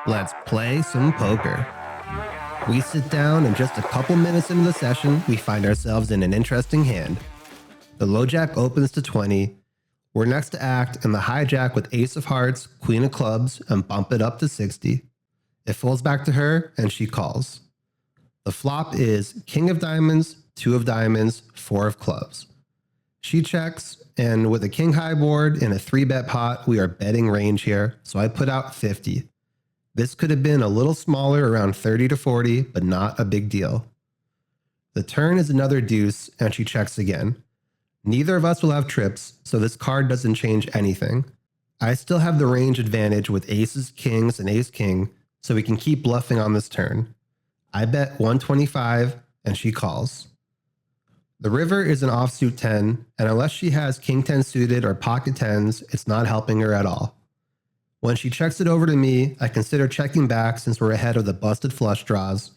Let's play some poker. We sit down and just a couple minutes into the session, we find ourselves in an interesting hand. The low jack opens to 20. We're next to act and the hijack with ace of hearts, queen of clubs, and bump it up to 60. It folds back to her and she calls. The flop is king of diamonds, two of diamonds, four of clubs. She checks, and with a king high board and a 3-bet pot, we are betting range here, so I put out 50. This could have been a little smaller, around 30 to 40, but not a big deal. The turn is another deuce, and she checks again. Neither of us will have trips, so this card doesn't change anything. I still have the range advantage with aces, kings, and ace-king, so we can keep bluffing on this turn. I bet 125, and she calls. The river is an offsuit 10, and unless she has king 10 suited or pocket 10s, it's not helping her at all. When she checks it over to me, I consider checking back since we're ahead of the busted flush draws,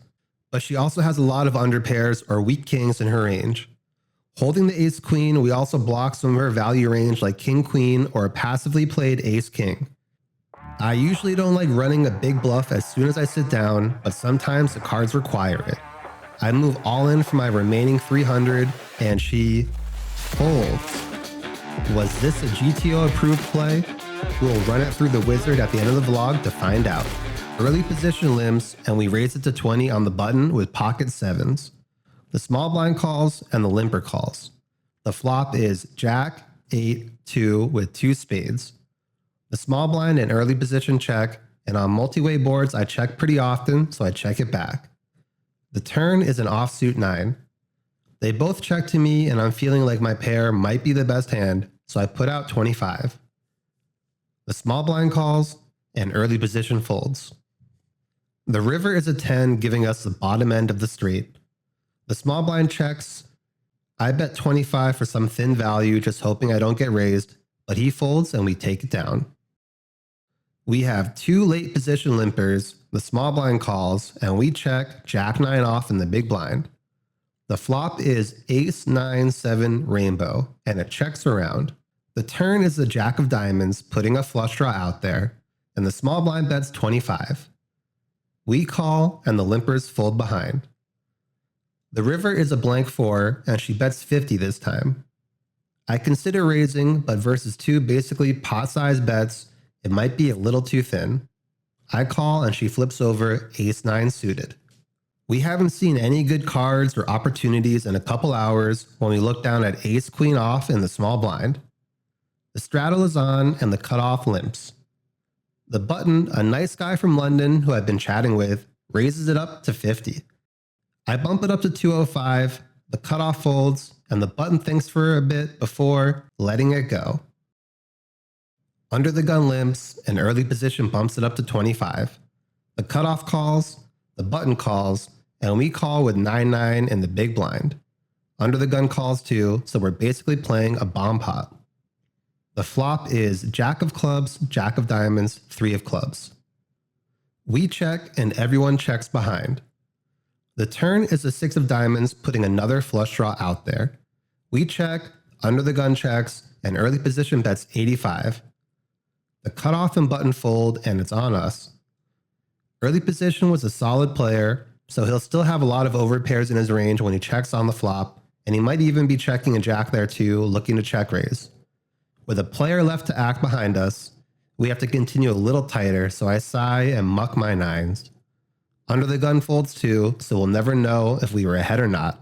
but she also has a lot of underpairs or weak kings in her range. Holding the ace-queen, we also block some of her value range like king-queen or a passively played ace-king. I usually don't like running a big bluff as soon as I sit down, but sometimes the cards require it. I move all in for my remaining 300, and she folds. Was this a GTO-approved play? We'll run it through the wizard at the end of the vlog to find out. Early position limps, and we raise it to 20 on the button with pocket 7s. The small blind calls and the limper calls. The flop is jack, 8, 2 with 2 spades. The small blind and early position check, and on multi-way boards I check pretty often, so I check it back. The turn is an offsuit 9. They both check to me, and I'm feeling like my pair might be the best hand, so I put out 25. The small blind calls, and early position folds. The river is a 10, giving us the bottom end of the straight. The small blind checks. I bet 25 for some thin value, just hoping I don't get raised, but he folds and we take it down. We have 2 late position limpers, the small blind calls, and we check jack 9 off in the big blind. The flop is ace 9 7 rainbow, and it checks around. The turn is the jack of diamonds, putting a flush draw out there, and the small blind bets 25. We call, and the limpers fold behind. The river is a blank 4, and she bets 50 this time. I consider raising, but versus 2 basically pot-sized bets, it might be a little too thin. I call, and she flips over ace 9 suited. We haven't seen any good cards or opportunities in a couple hours when we look down at ace queen off in the small blind. The straddle is on, and the cutoff limps. The button, a nice guy from London who I've been chatting with, raises it up to 50. I bump it up to 205, the cutoff folds, and the button thinks for a bit before letting it go. Under the gun limps, and early position bumps it up to 25. The cutoff calls, the button calls, and we call with 9-9 in the big blind. Under the gun calls too, so we're basically playing a bomb pot. The flop is jack of clubs, jack of diamonds, 3 of clubs. We check, and everyone checks behind. The turn is a 6 of diamonds, putting another flush draw out there. We check, under the gun checks, and early position bets 85. The cutoff and button fold, and it's on us. Early position was a solid player, so he'll still have a lot of overpairs in his range when he checks on the flop, and he might even be checking a jack there too, looking to check raise. With a player left to act behind us, we have to continue a little tighter, so I sigh and muck my 9s. Under the gun folds too, so we'll never know if we were ahead or not.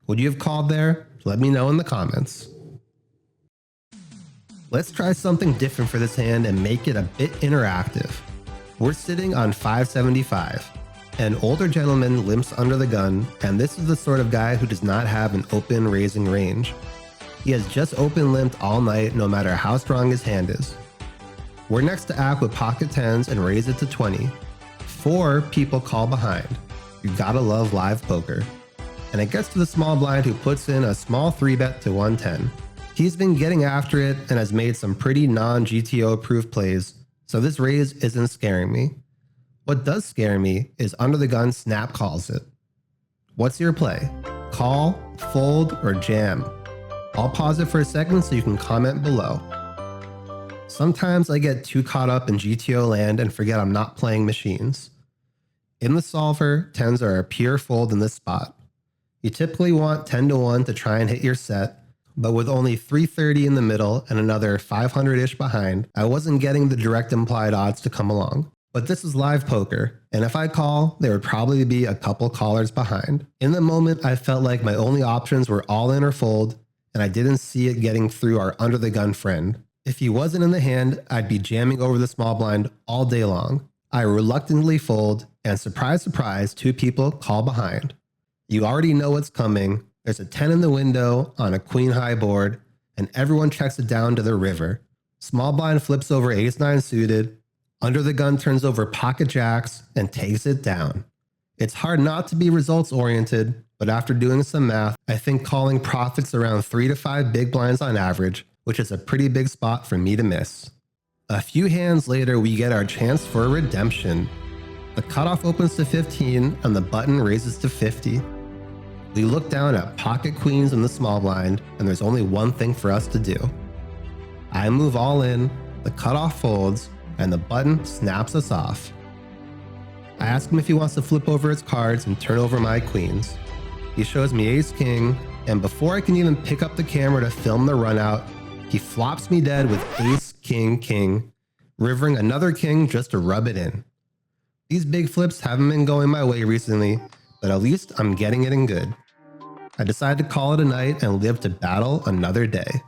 Would you have called there? Let me know in the comments. Let's try something different for this hand and make it a bit interactive. We're sitting on 575. An older gentleman limps under the gun, and this is the sort of guy who does not have an open raising range. He has just open limped all night no matter how strong his hand is. We're next to act with pocket 10s and raise it to 20. 4 people call behind. You gotta love live poker. And it gets to the small blind who puts in a small 3-bet to 110. He's been getting after it and has made some pretty non-GTO approved plays, so this raise isn't scaring me. What does scare me is under the gun snap calls it. What's your play? Call, fold, or jam? I'll pause it for a second so you can comment below. Sometimes I get too caught up in GTO land and forget I'm not playing machines. In the solver, 10s are a pure fold in this spot. You typically want 10 to 1 to try and hit your set, but with only 330 in the middle and another 500-ish behind, I wasn't getting the direct implied odds to come along. But this is live poker, and if I call, there would probably be a couple callers behind. In the moment, I felt like my only options were all in or fold, and I didn't see it getting through our under the gun friend. If he wasn't in the hand, I'd be jamming over the small blind all day long. I reluctantly fold, and surprise, surprise, 2 people call behind. You already know what's coming. There's a 10 in the window on a queen high board, and everyone checks it down to the river. Small blind flips over ace-9 suited, under the gun turns over pocket jacks, and takes it down. It's hard not to be results oriented, but after doing some math, I think calling profits around 3 to 5 big blinds on average, which is a pretty big spot for me to miss. A few hands later, we get our chance for a redemption. The cutoff opens to 15 and the button raises to 50. We look down at pocket queens in the small blind, and there's only one thing for us to do. I move all in, the cutoff folds, and the button snaps us off. I ask him if he wants to flip over his cards and turn over my queens. He shows me ace-king, and before I can even pick up the camera to film the run out, he flops me dead with ace-king-king, rivering another king just to rub it in. These big flips haven't been going my way recently, but at least I'm getting it in good. I decide to call it a night and live to battle another day.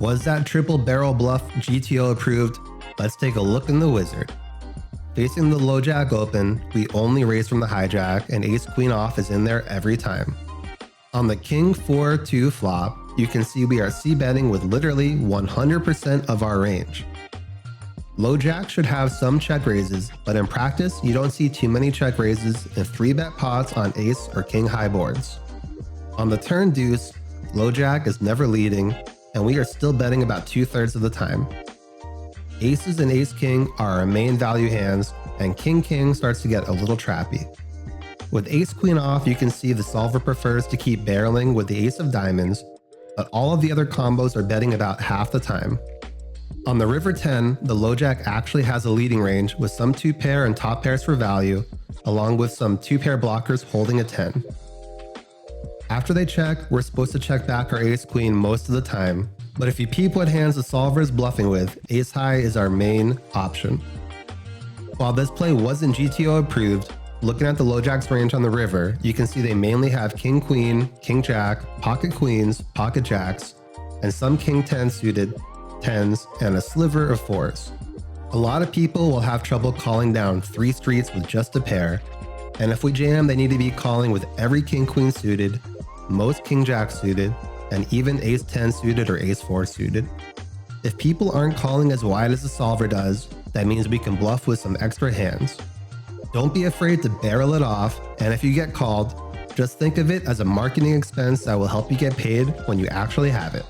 Was that triple barrel bluff GTO approved? Let's take a look in the wizard. Facing the low jack open, we only raise from the hijack, and ace queen off is in there every time. On the king 4-2 flop, you can see we are c-betting with literally 100% of our range. Low jack should have some check raises, but in practice, you don't see too many check raises in 3-bet pots on ace or king high boards. On the turn deuce, low jack is never leading, and we are still betting about 2/3 of the time. Aces and ace-king are our main value hands, and king-king starts to get a little trappy. With ace-queen off, you can see the solver prefers to keep barreling with the ace of diamonds, but all of the other combos are betting about half the time. On the river 10, the low jack actually has a leading range with some 2-pair and top pairs for value, along with some 2-pair blockers holding a 10. After they check, we're supposed to check back our ace-queen most of the time, but if you peep what hands the solver is bluffing with, ace-high is our main option. While this play wasn't GTO approved, looking at the low jack's range on the river, you can see they mainly have king-queen, king-jack, pocket queens, pocket jacks, and some king-10 suited, 10s, and a sliver of 4s. A lot of people will have trouble calling down 3 streets with just a pair, and if we jam, they need to be calling with every king-queen suited, most king-jack suited, and even ace-10 suited or ace-4 suited. If people aren't calling as wide as the solver does, that means we can bluff with some extra hands. Don't be afraid to barrel it off, and if you get called, just think of it as a marketing expense that will help you get paid when you actually have it.